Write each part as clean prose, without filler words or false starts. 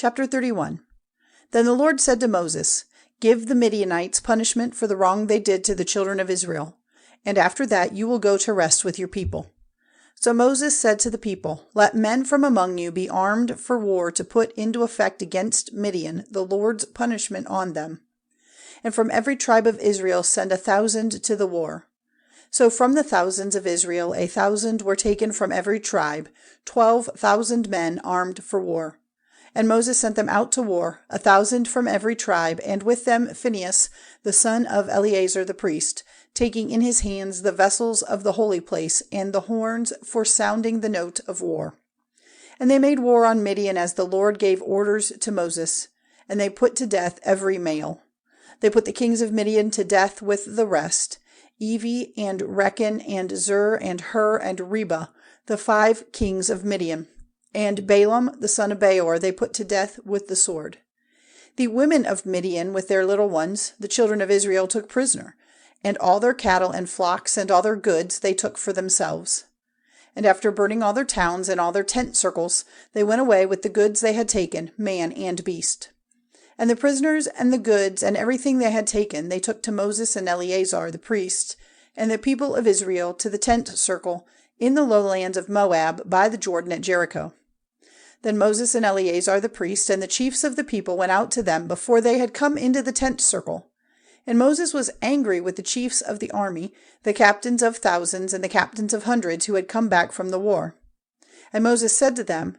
Chapter 31. Then the Lord said to Moses, "Give the Midianites punishment for the wrong they did to the children of Israel, and after that you will go to rest with your people." So Moses said to the people, "Let men from among you be armed for war to put into effect against Midian the Lord's punishment on them. And from every tribe of Israel send 1,000 to the war." So from the thousands of Israel 1,000 were taken from every tribe, 12,000 men armed for war. And Moses sent them out to war, 1,000 from every tribe, and with them Phinehas, the son of Eleazar the priest, taking in his hands the vessels of the holy place and the horns for sounding the note of war. And they made war on Midian as the Lord gave orders to Moses, and they put to death every male. They put the kings of Midian to death with the rest, Evi and Rechen and Zur and Hur and Reba, the 5 kings of Midian. And Balaam, the son of Beor, they put to death with the sword. The women of Midian with their little ones, the children of Israel, took prisoner, and all their cattle and flocks and all their goods they took for themselves. And after burning all their towns and all their tent circles, they went away with the goods they had taken, man and beast. And the prisoners and the goods and everything they had taken they took to Moses and Eleazar the priest, and the people of Israel to the tent circle in the lowlands of Moab by the Jordan at Jericho. Then Moses and Eleazar the priest and the chiefs of the people went out to them before they had come into the tent circle. And Moses was angry with the chiefs of the army, the captains of thousands and the captains of hundreds who had come back from the war. And Moses said to them,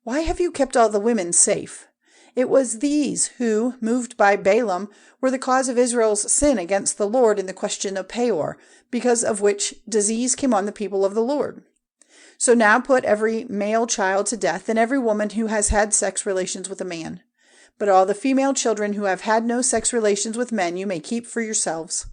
"Why have you kept all the women safe? It was these who, moved by Balaam, were the cause of Israel's sin against the Lord in the question of Péor, because of which disease came on the people of the Lord. So now put every male child to death, and every woman who has had sex relations with a man. But all the female children who have had no sex relations with men you may keep for yourselves.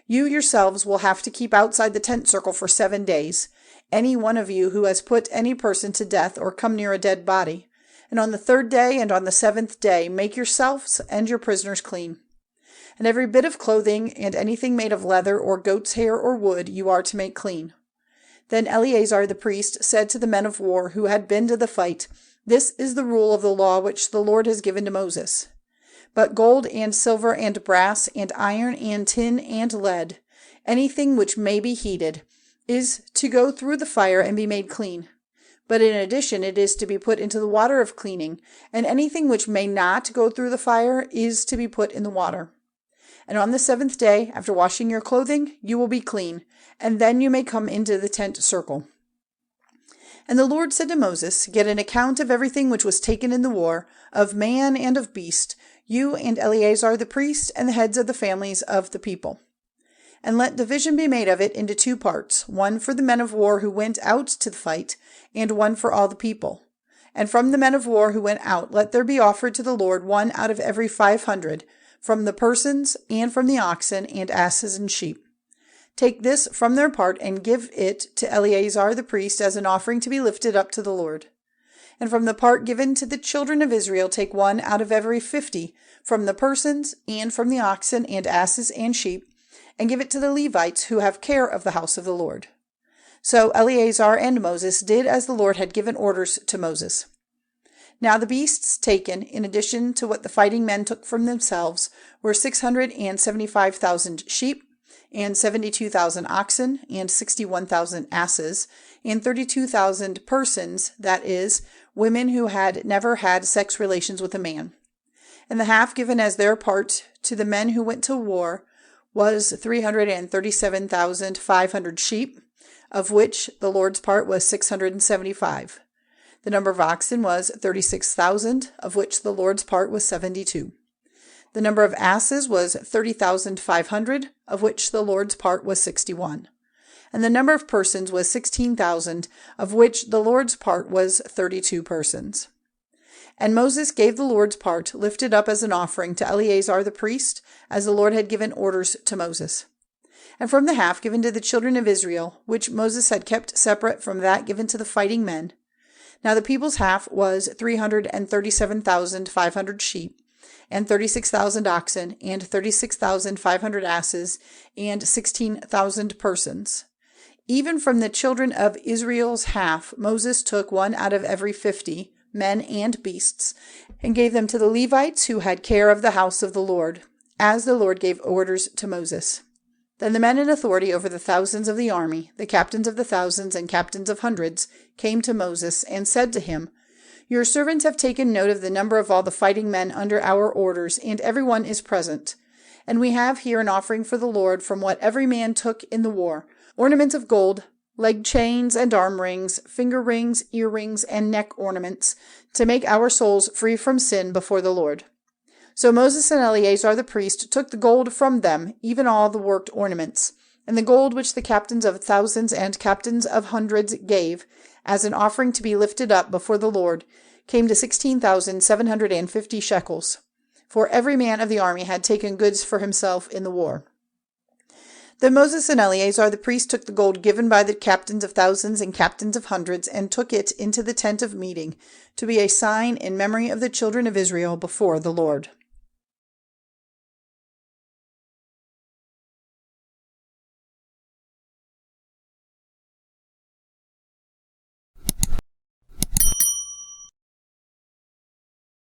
You yourselves will have to keep outside the tent circle for 7 days, any one of you who has put any person to death or come near a dead body. And on the 3rd day and on the 7th day make yourselves and your prisoners clean. And every bit of clothing and anything made of leather or goat's hair or wood you are to make clean." Then Eleazar the priest said to the men of war who had been to the fight, "This is the rule of the law which the Lord has given to Moses. But gold and silver and brass and iron and tin and lead, anything which may be heated, is to go through the fire and be made clean. But in addition it is to be put into the water of cleaning, and anything which may not go through the fire is to be put in the water. And on the 7th day, after washing your clothing, you will be clean, and then you may come into the tent circle." And the Lord said to Moses, "Get an account of everything which was taken in the war, of man and of beast, you and Eleazar the priest, and the heads of the families of the people. And let division be made of it into 2 parts, one for the men of war who went out to the fight, and one for all the people. And from the men of war who went out let there be offered to the Lord one out of every 500, from the persons, and from the oxen, and asses, and sheep. Take this from their part, and give it to Eleazar the priest as an offering to be lifted up to the Lord. And from the part given to the children of Israel take one out of every 50, from the persons, and from the oxen, and asses, and sheep, and give it to the Levites who have care of the house of the Lord." So Eleazar and Moses did as the Lord had given orders to Moses. Now the beasts taken, in addition to what the fighting men took from themselves, were 675,000 sheep, and 72,000 oxen, and 61,000 asses, and 32,000 persons, that is, women who had never had sex relations with a man. And the half given as their part to the men who went to war was 337,500 sheep, of which the Lord's part was 675. The number of oxen was 36,000, of which the Lord's part was 72. The number of asses was 30,500, of which the Lord's part was 61. And the number of persons was 16,000, of which the Lord's part was 32 persons. And Moses gave the Lord's part, lifted up as an offering, to Eleazar the priest, as the Lord had given orders to Moses. And from the half given to the children of Israel, which Moses had kept separate from that given to the fighting men, now the people's half was 337,500 sheep, and 36,000 oxen, and 36,500 asses, and 16,000 persons. Even from the children of Israel's half, Moses took one out of every 50, men and beasts, and gave them to the Levites who had care of the house of the Lord, as the Lord gave orders to Moses. Then the men in authority over the thousands of the army, the captains of the thousands and captains of hundreds, came to Moses and said to him, Your servants have taken note of the number of all the fighting men under our orders, and everyone is present. And we have here an offering for the Lord from what every man took in the war, ornaments of gold, leg chains and arm rings, finger rings, earrings, and neck ornaments, to make our souls free from sin before the Lord. So Moses and Eleazar the priest took the gold from them, even all the worked ornaments, and the gold which the captains of thousands and captains of hundreds gave, as an offering to be lifted up before the Lord, came to 16,750 shekels. For every man of the army had taken goods for himself in the war. Then Moses and Eleazar the priest took the gold given by the captains of thousands and captains of hundreds, and took it into the tent of meeting, to be a sign in memory of the children of Israel before the Lord.